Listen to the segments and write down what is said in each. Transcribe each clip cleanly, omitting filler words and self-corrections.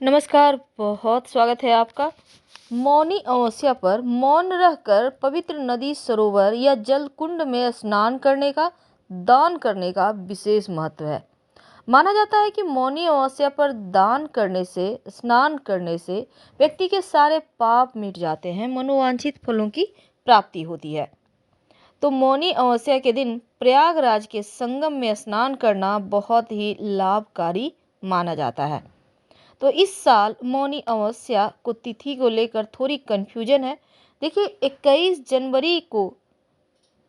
नमस्कार, बहुत स्वागत है आपका। मौनी अमावस्या पर मौन रहकर पवित्र नदी, सरोवर या जल कुंड में स्नान करने का, दान करने का विशेष महत्व है। माना जाता है कि मौनी अमावस्या पर दान करने से, स्नान करने से व्यक्ति के सारे पाप मिट जाते हैं, मनोवांछित फलों की प्राप्ति होती है। तो मौनी अमावस्या के दिन प्रयागराज के संगम में स्नान करना बहुत ही लाभकारी माना जाता है। तो इस साल मौनी अमावस्या को तिथि को लेकर थोड़ी कंफ्यूजन है। देखिए, 21 जनवरी को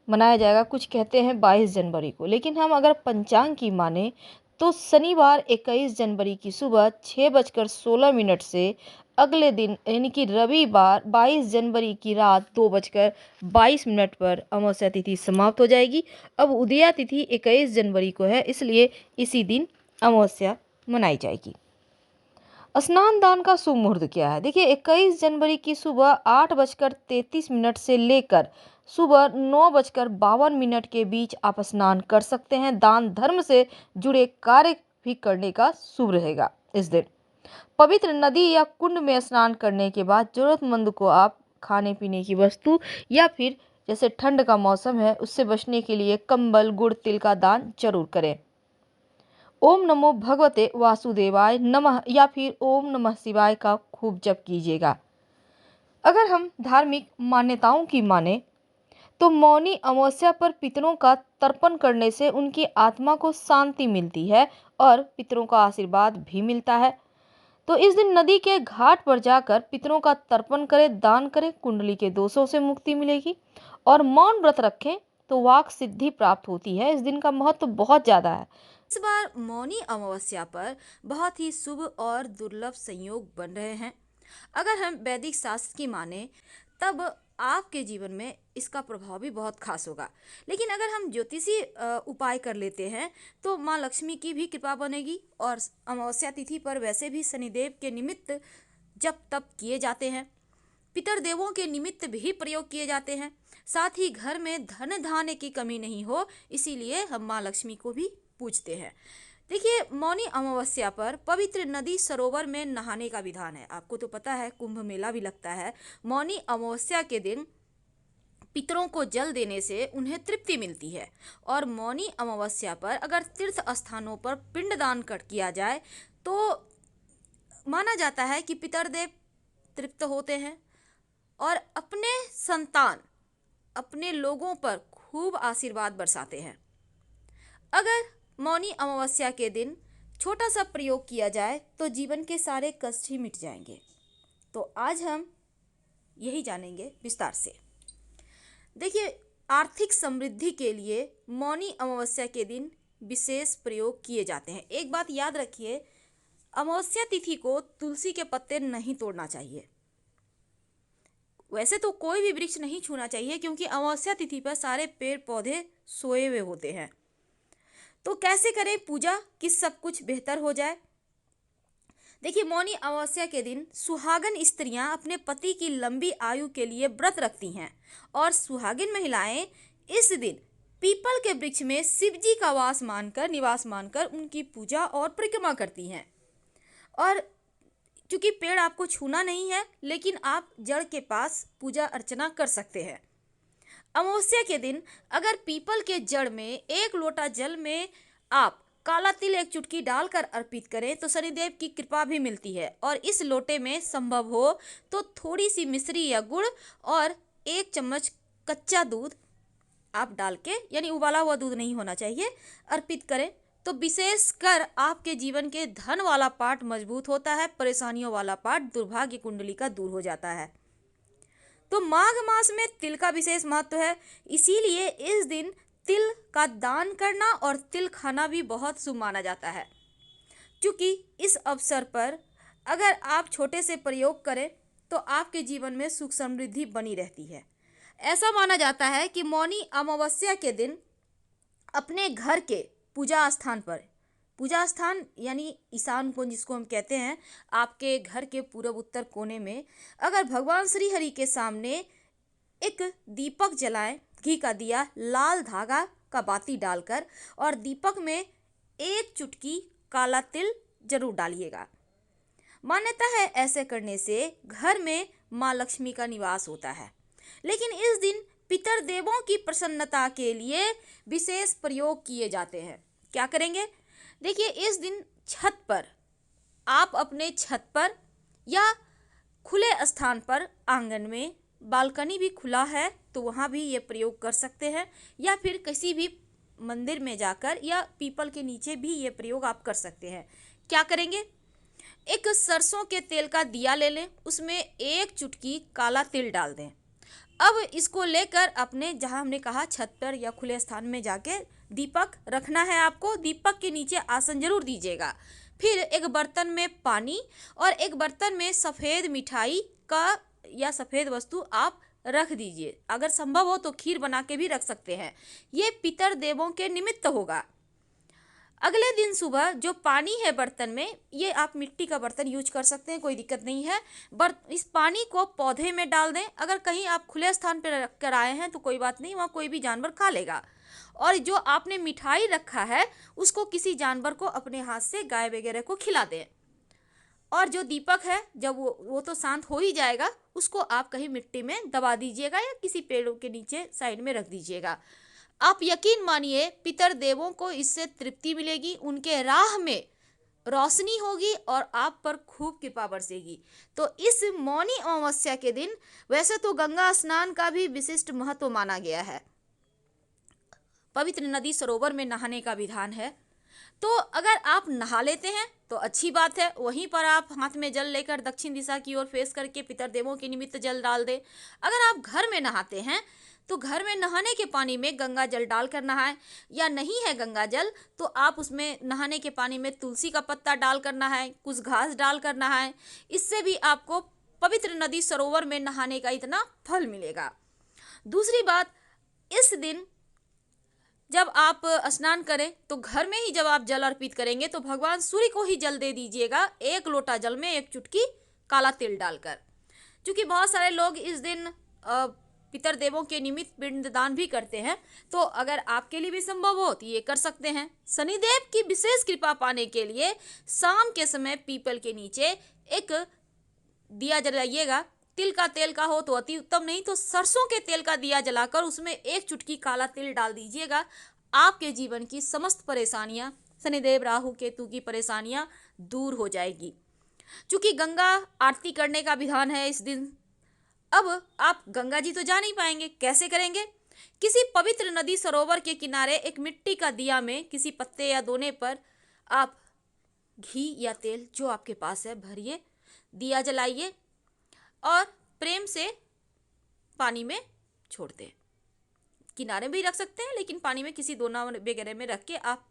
मनाया जाएगा, कुछ कहते हैं 22 जनवरी को, लेकिन हम अगर पंचांग की माने तो शनिवार 21 जनवरी की सुबह 6:16 से अगले दिन यानी कि रविवार 22 जनवरी की रात 2:22 पर अमावस्या तिथि समाप्त हो जाएगी। अब उदया तिथि 21 जनवरी को है, इसलिए इसी दिन अमावस्या मनाई जाएगी। स्नान दान का शुभ मुहूर्त क्या है? देखिए, 21 जनवरी की सुबह 8:33 से लेकर सुबह 9:52 के बीच आप स्नान कर सकते हैं। दान धर्म से जुड़े कार्य भी करने का शुभ रहेगा इस दिन। पवित्र नदी या कुंड में स्नान करने के बाद जरूरतमंद को आप खाने पीने की वस्तु या फिर जैसे ठंड का मौसम है उससे बचने के लिए कंबल, गुड़, तिल का दान जरूर करें। ओम नमो भगवते वासुदेवाय नमः या फिर ओम नमः शिवाय का खूब जप कीजिएगा। अगर हम धार्मिक मान्यताओं की माने तो मौनी अमावस्या पर पितरों का तर्पण करने से उनकी आत्मा को शांति मिलती है और पितरों का आशीर्वाद भी मिलता है। तो इस दिन नदी के घाट पर जाकर पितरों का तर्पण करें, दान करें, कुंडली के दोषों से मुक्ति मिलेगी। और मौन व्रत रखें तो वाक सिद्धि प्राप्त होती है। इस दिन का महत्व बहुत ज्यादा है। इस बार मौनी अमावस्या पर बहुत ही शुभ और दुर्लभ संयोग बन रहे हैं। अगर हम वैदिक शास्त्र की माने तब आपके जीवन में इसका प्रभाव भी बहुत खास होगा। लेकिन अगर हम ज्योतिषी उपाय कर लेते हैं तो माँ लक्ष्मी की भी कृपा बनेगी। और अमावस्या तिथि पर वैसे भी शनिदेव के निमित्त जप तप किए जाते हैं, पितर देवों के निमित्त भी प्रयोग किए जाते हैं। साथ ही घर में धन धान्य की कमी नहीं हो, इसीलिए हम माँ लक्ष्मी को भी पूजते हैं। देखिए, मौनी अमावस्या पर पवित्र नदी सरोवर में नहाने का विधान है। आपको तो पता है, कुंभ मेला भी लगता है। मौनी अमावस्या के दिन पितरों को जल देने से उन्हें तृप्ति मिलती है। और मौनी अमावस्या पर अगर तीर्थ स्थानों पर पिंडदान कर किया जाए तो माना जाता है कि पितरदेव तृप्त होते हैं और अपने संतान, अपने लोगों पर खूब आशीर्वाद बरसाते हैं। अगर मौनी अमावस्या के दिन छोटा सा प्रयोग किया जाए तो जीवन के सारे कष्ट ही मिट जाएंगे। तो आज हम यही जानेंगे विस्तार से। देखिए, आर्थिक समृद्धि के लिए मौनी अमावस्या के दिन विशेष प्रयोग किए जाते हैं। एक बात याद रखिए, अमावस्या तिथि को तुलसी के पत्ते नहीं तोड़ना चाहिए। वैसे तो कोई भी वृक्ष नहीं छूना चाहिए, क्योंकि अमावस्या तिथि पर सारे पेड़ पौधे सोए हुए होते हैं। तो कैसे करें पूजा कि सब कुछ बेहतर हो जाए? देखिए, मौनी अमावस्या के दिन सुहागन स्त्रियां अपने पति की लंबी आयु के लिए व्रत रखती हैं। और सुहागिन महिलाएं इस दिन पीपल के वृक्ष में शिव जी का निवास मानकर उनकी पूजा और परिक्रमा करती हैं। और क्योंकि पेड़ आपको छूना नहीं है, लेकिन आप जड़ के पास पूजा अर्चना कर सकते हैं। अमावस्या के दिन अगर पीपल के जड़ में 1 लोटा जल में आप काला तिल 1 चुटकी डालकर अर्पित करें तो शनिदेव की कृपा भी मिलती है। और इस लोटे में संभव हो तो थोड़ी सी मिश्री या गुड़ और 1 चम्मच कच्चा दूध आप डाल के, यानी उबाला हुआ दूध नहीं होना चाहिए, अर्पित करें तो विशेषकर आपके जीवन के धन वाला पार्ट मजबूत होता है, परेशानियों वाला पार्ट, दुर्भाग्य कुंडली का दूर हो जाता है। तो माघ मास में तिल का विशेष महत्व है, इसीलिए इस दिन तिल का दान करना और तिल खाना भी बहुत शुभ माना जाता है। क्योंकि इस अवसर पर अगर आप छोटे से प्रयोग करें तो आपके जीवन में सुख समृद्धि बनी रहती है। ऐसा माना जाता है कि मौनी अमावस्या के दिन अपने घर के पूजा स्थान पर, पूजा स्थान यानी ईशान कोण जिसको हम कहते हैं, आपके घर के पूर्व उत्तर कोने में अगर भगवान श्री हरि के सामने एक दीपक जलाएं, घी का दिया, लाल धागा का बाती डालकर, और दीपक में 1 चुटकी काला तिल जरूर डालिएगा। मान्यता है ऐसे करने से घर में माँ लक्ष्मी का निवास होता है। लेकिन इस दिन पितर देवों की प्रसन्नता के लिए विशेष प्रयोग किए जाते हैं। क्या करेंगे? देखिए, इस दिन छत पर, आप अपने छत पर या खुले स्थान पर, आंगन में, बालकनी भी खुला है तो वहाँ भी ये प्रयोग कर सकते हैं, या फिर किसी भी मंदिर में जाकर या पीपल के नीचे भी ये प्रयोग आप कर सकते हैं। क्या करेंगे? एक सरसों के तेल का दिया ले लें, उसमें एक चुटकी काला तिल डाल दें। अब इसको लेकर अपने, जहाँ हमने कहा छत पर या खुले स्थान में जाके दीपक रखना है आपको, दीपक के नीचे आसन जरूर दीजिएगा। फिर एक बर्तन में पानी और एक बर्तन में सफ़ेद मिठाई का या सफ़ेद वस्तु आप रख दीजिए। अगर संभव हो तो खीर बना के भी रख सकते हैं। ये पितर देवों के निमित्त होगा। अगले दिन सुबह जो पानी है बर्तन में, ये आप मिट्टी का बर्तन यूज कर सकते हैं, कोई दिक्कत नहीं है। इस पानी को पौधे में डाल दें। अगर कहीं आप खुले स्थान पर रख कर आए हैं तो कोई बात नहीं, वहाँ कोई भी जानवर खा लेगा। और जो आपने मिठाई रखा है उसको किसी जानवर को अपने हाथ से, गाय वगैरह को खिला दें। और जो दीपक है, जब वो तो शांत हो ही जाएगा, उसको आप कहीं मिट्टी में दबा दीजिएगा या किसी पेड़ों के नीचे साइड में रख दीजिएगा। आप यकीन मानिए, पितर देवों को इससे तृप्ति मिलेगी, उनके राह में रोशनी होगी और आप पर खूब कृपा बरसेगी। तो इस मौनी अमावस्या के दिन वैसे तो गंगा स्नान का भी विशिष्ट महत्व माना गया है। पवित्र नदी सरोवर में नहाने का विधान है। तो अगर आप नहा लेते हैं तो अच्छी बात है, वहीं पर आप हाथ में जल लेकर दक्षिण दिशा की ओर फेस करके पितर देवों के निमित्त जल डाल दें। अगर आप घर में नहाते हैं तो घर में नहाने के पानी में गंगा जल डालकर नहाएं, या नहीं है गंगा जल तो आप उसमें नहाने के पानी में तुलसी का पत्ता डालकर नहाएं, कुछ घास डालकर नहाएं। इससे भी आपको पवित्र नदी सरोवर में नहाने का इतना फल मिलेगा। दूसरी बात, इस दिन जब आप स्नान करें तो घर में ही जब आप जल अर्पित करेंगे तो भगवान सूर्य को ही जल दे दीजिएगा, एक लोटा जल में एक चुटकी काला तिल डालकर। क्योंकि बहुत सारे लोग इस दिन पितर देवों के निमित्त पिंडदान भी करते हैं, तो अगर आपके लिए भी संभव हो तो ये कर सकते हैं। शनिदेव की विशेष कृपा पाने के लिए शाम के समय पीपल के नीचे एक दिया जलाइएगा। तिल का तेल का हो तो अति उत्तम, नहीं तो सरसों के तेल का दिया जलाकर उसमें एक चुटकी काला तिल डाल दीजिएगा। आपके जीवन की समस्त परेशानियां, शनिदेव राहु केतु की परेशानियां दूर हो जाएगी। चूंकि गंगा आरती करने का विधान है इस दिन। अब आप गंगा जी तो जा नहीं पाएंगे, कैसे करेंगे? किसी पवित्र नदी सरोवर के किनारे एक मिट्टी का दिया में किसी पत्ते या दोने पर आप घी या तेल जो आपके पास है भरिए, दिया जलाइए और प्रेम से पानी में छोड़ दें। किनारे भी रख सकते हैं, लेकिन पानी में किसी दोना वगैरह में रख के आप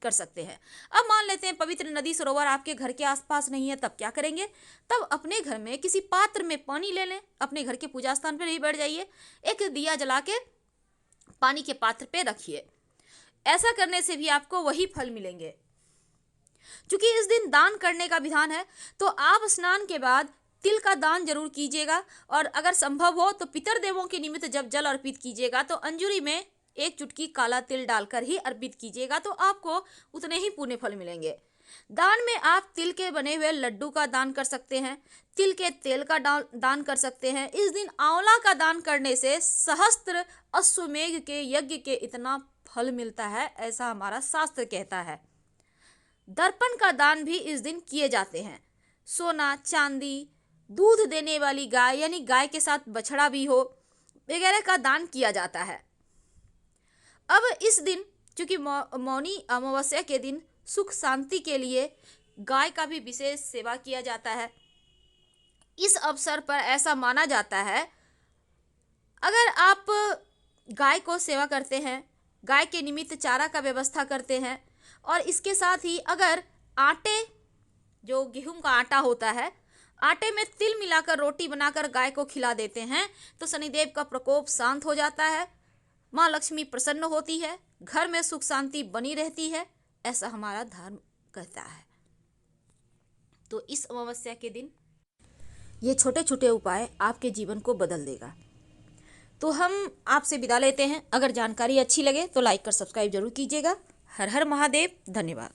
कर सकते हैं। अब मान लेते हैं पवित्र नदी सरोवर आपके घर के आसपास नहीं है, तब क्या करेंगे? तब अपने घर में किसी पात्र में पानी ले लें, अपने घर के पूजा स्थान पर ही बैठ जाइए, एक दिया जला के पानी के पात्र पे रखिए। ऐसा करने से भी आपको वही फल मिलेंगे। क्योंकि इस दिन दान करने का विधान है, तो आप स्नान के बाद तिल का दान जरूर कीजिएगा। और अगर संभव हो तो पितर देवों के निमित्त जब जल अर्पित कीजिएगा तो अंजुरी में एक चुटकी काला तिल डालकर ही अर्पित कीजिएगा, तो आपको उतने ही पुण्य फल मिलेंगे। दान में आप तिल के बने हुए लड्डू का दान कर सकते हैं, तिल के तेल का दान कर सकते हैं। इस दिन आंवला का दान करने से सहस्त्र अश्वमेघ के यज्ञ के इतना फल मिलता है, ऐसा हमारा शास्त्र कहता है। दर्पण का दान भी इस दिन किए जाते हैं। सोना, चांदी, दूध देने वाली गाय यानी गाय के साथ बछड़ा भी हो वगैरह का दान किया जाता है। अब इस दिन चूंकि मौनी अमावस्या के दिन सुख शांति के लिए गाय का भी विशेष सेवा किया जाता है। इस अवसर पर ऐसा माना जाता है, अगर आप गाय को सेवा करते हैं, गाय के निमित्त चारा का व्यवस्था करते हैं, और इसके साथ ही अगर आटे, जो गेहूं का आटा होता है, आटे में तिल मिलाकर रोटी बनाकर गाय को खिला देते हैं, तो शनिदेव का प्रकोप शांत हो जाता है, माँ लक्ष्मी प्रसन्न होती है, घर में सुख शांति बनी रहती है, ऐसा हमारा धर्म कहता है। तो इस अमावस्या के दिन ये छोटे छोटे उपाय आपके जीवन को बदल देगा। तो हम आपसे विदा लेते हैं। अगर जानकारी अच्छी लगे तो लाइक कर सब्सक्राइब जरूर कीजिएगा। हर हर महादेव। धन्यवाद।